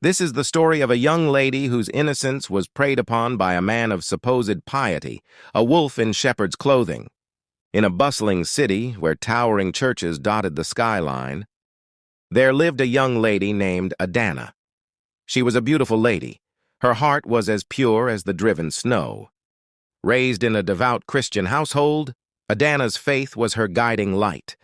This is the story of a young lady whose innocence was preyed upon by a man of supposed piety, a wolf in shepherd's clothing. In a bustling city where towering churches dotted the skyline, there lived a young lady named Adana. She was a beautiful lady. Her heart was as pure as the driven snow. Raised in a devout Christian household, Adana's faith was her guiding light,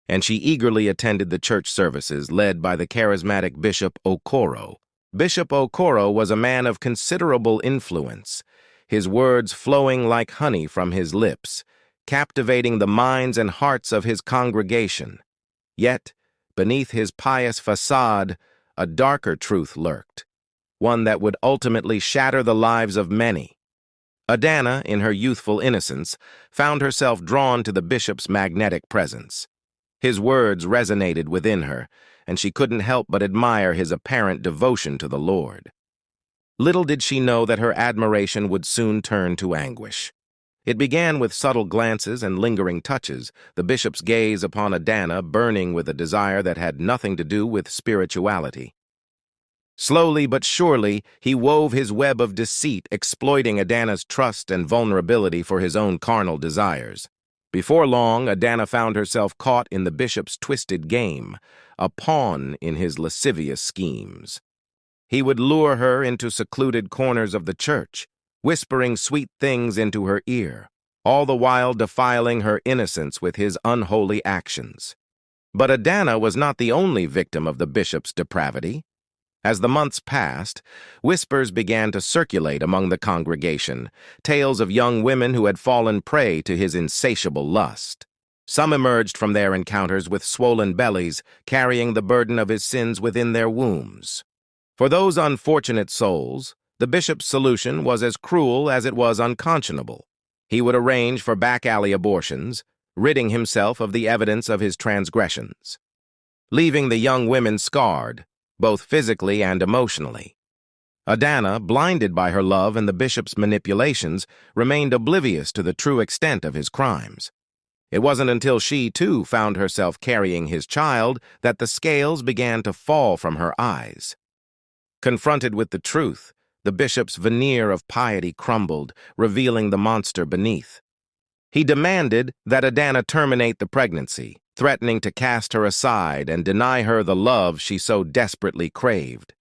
and she eagerly attended the church services led by the charismatic Bishop Okoro. Bishop Okoro was a man of considerable influence, his words flowing like honey from his lips, captivating the minds and hearts of his congregation. Yet, beneath his pious facade, a darker truth lurked, one that would ultimately shatter the lives of many. Adana, in her youthful innocence, found herself drawn to the bishop's magnetic presence. His words resonated within her, and she couldn't help but admire his apparent devotion to the Lord. Little did she know that her admiration would soon turn to anguish. It began with subtle glances and lingering touches, the bishop's gaze upon Adana burning with a desire that had nothing to do with spirituality. Slowly but surely, he wove his web of deceit, exploiting Adana's trust and vulnerability for his own carnal desires. Before long, Adana found herself caught in the bishop's twisted game, a pawn in his lascivious schemes. He would lure her into secluded corners of the church, whispering sweet things into her ear, all the while defiling her innocence with his unholy actions. But Adana was not the only victim of the bishop's depravity. As the months passed, whispers began to circulate among the congregation, tales of young women who had fallen prey to his insatiable lust. Some emerged from their encounters with swollen bellies, carrying the burden of his sins within their wombs. For those unfortunate souls, the bishop's solution was as cruel as it was unconscionable. He would arrange for back-alley abortions, ridding himself of the evidence of his transgressions, leaving the young women scarred, both physically and emotionally. Adana, blinded by her love and the bishop's manipulations, remained oblivious to the true extent of his crimes. It wasn't until she, too, found herself carrying his child that the scales began to fall from her eyes. Confronted with the truth, the bishop's veneer of piety crumbled, revealing the monster beneath. He demanded that Adana terminate the pregnancy, threatening to cast her aside and deny her the love she so desperately craved.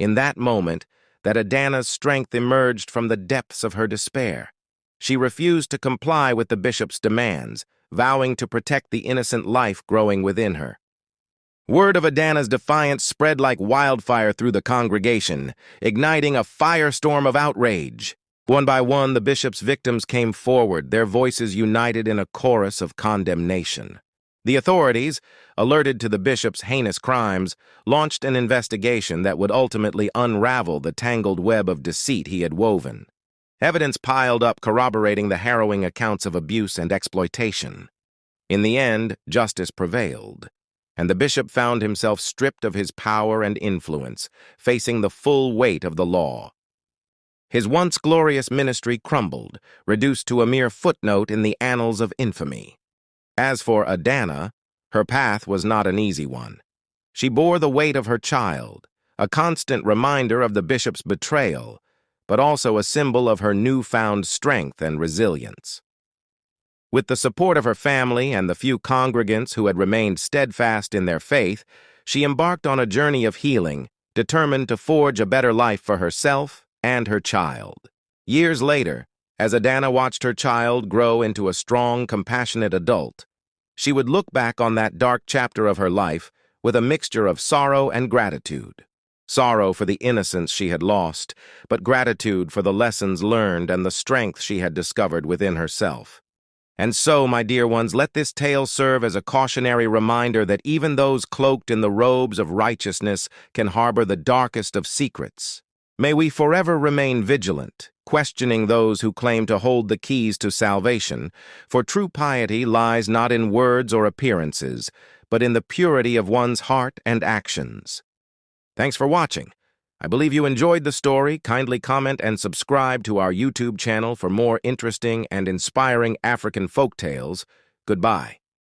In that moment, that Adana's strength emerged from the depths of her despair. She refused to comply with the bishop's demands, vowing to protect the innocent life growing within her. Word of Adana's defiance spread like wildfire through the congregation, igniting a firestorm of outrage. One by one, the bishop's victims came forward, their voices united in a chorus of condemnation. The authorities, alerted to the bishop's heinous crimes, launched an investigation that would ultimately unravel the tangled web of deceit he had woven. Evidence piled up corroborating the harrowing accounts of abuse and exploitation. In the end, justice prevailed, and the bishop found himself stripped of his power and influence, facing the full weight of the law. His once glorious ministry crumbled, reduced to a mere footnote in the annals of infamy. As for Adana, her path was not an easy one. She bore the weight of her child, a constant reminder of the bishop's betrayal, but also a symbol of her newfound strength and resilience. With the support of her family and the few congregants who had remained steadfast in their faith, she embarked on a journey of healing, determined to forge a better life for herself and her child. Years later, as Adana watched her child grow into a strong, compassionate adult, she would look back on that dark chapter of her life with a mixture of sorrow and gratitude. Sorrow for the innocence she had lost, but gratitude for the lessons learned and the strength she had discovered within herself. And so, my dear ones, let this tale serve as a cautionary reminder that even those cloaked in the robes of righteousness can harbor the darkest of secrets. May we forever remain vigilant, questioning those who claim to hold the keys to salvation, for true piety lies not in words or appearances, but in the purity of one's heart and actions. Thanks for watching. I believe you enjoyed the story. Kindly comment and subscribe to our YouTube channel for more interesting and inspiring African folktales. Goodbye.